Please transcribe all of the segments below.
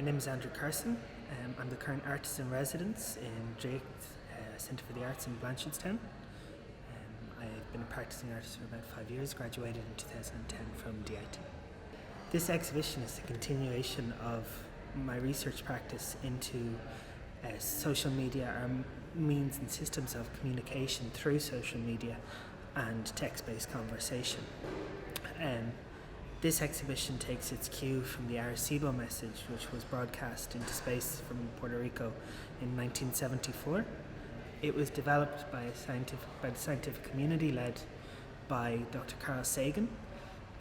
name is Andrew Carson. I'm the current artist in residence in Draiocht Centre for the Arts in Blanchardstown. I've been a practicing artist for about 5 years, graduated in 2010 from DIT. This exhibition is a continuation of my research practice into social media, our means and systems of communication through social media and text-based conversation. This exhibition takes its cue from the Arecibo message, which was broadcast into space from Puerto Rico in 1974. It was developed by the scientific community led by Dr. Carl Sagan,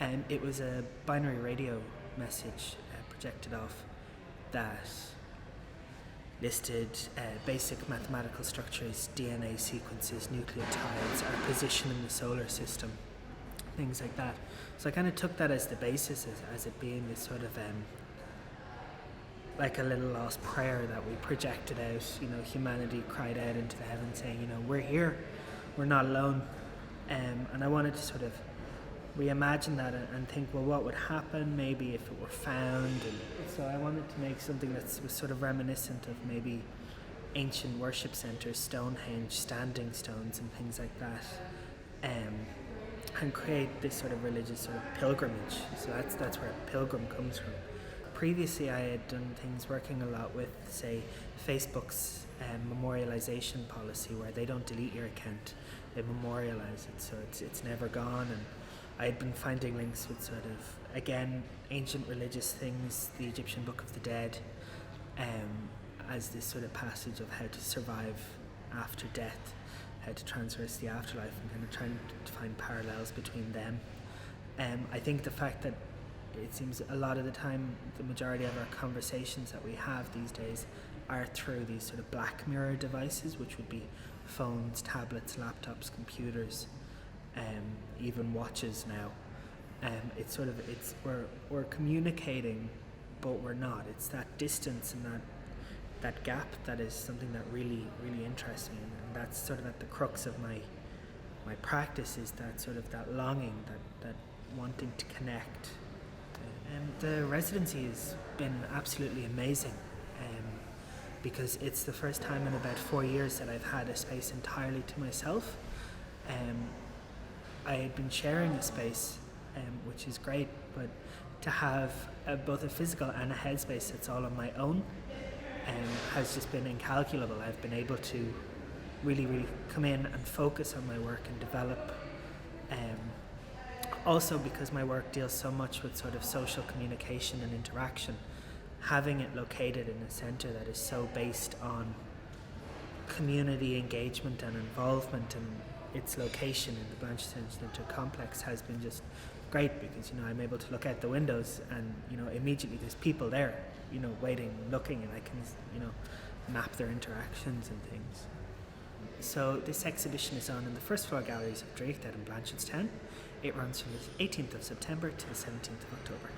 and it was a binary radio message projected off that listed basic mathematical structures, DNA sequences, nucleotides, our position in the solar system, things like that. So I kind of took that as the basis, as it being this sort of like a little lost prayer that we projected out. Humanity cried out into the heavens saying, we're here, we're not alone. And I wanted to sort of reimagine that and think, well, what would happen maybe if it were found? And so I wanted to make something that was sort of reminiscent of maybe ancient worship centres, Stonehenge, standing stones and things like that. And create this sort of religious sort of pilgrimage. So that's where Pilgrim comes from. Previously I had done things working a lot with, say, Facebook's memorialization policy, where they don't delete your account, they memorialize it, so it's never gone. And I had been finding links with sort of, again, ancient religious things, the Egyptian Book of the Dead, as this sort of passage of how to survive after death, how to traverse the afterlife, and kind of trying to find parallels between them. I think the fact that it seems a lot of the time the majority of our conversations that we have these days are through these sort of black mirror devices, which would be phones, tablets, laptops, computers, even watches now. We're communicating, but we're not. It's that distance and that gap that is something that really, really interests me, and that's sort of at the crux of my practice, is that sort of that longing, that wanting to connect. The residency has been absolutely amazing, because it's the first time in about 4 years that I've had a space entirely to myself. I had been sharing a space, which is great, but to have both a physical and a headspace that's all on my own has just been incalculable. I've been able to really, really come in and focus on my work and develop. Also, because my work deals so much with sort of social communication and interaction, having it located in a centre that is so based on community engagement and involvement, and its location in the Blanchardstown Centre complex has been just great, because I'm able to look out the windows and immediately there's people there, waiting, looking, and I can map their interactions and things. So this exhibition is on in the first floor galleries of Draiocht in Blanchardstown. It runs from the 18th of September to the 17th of October.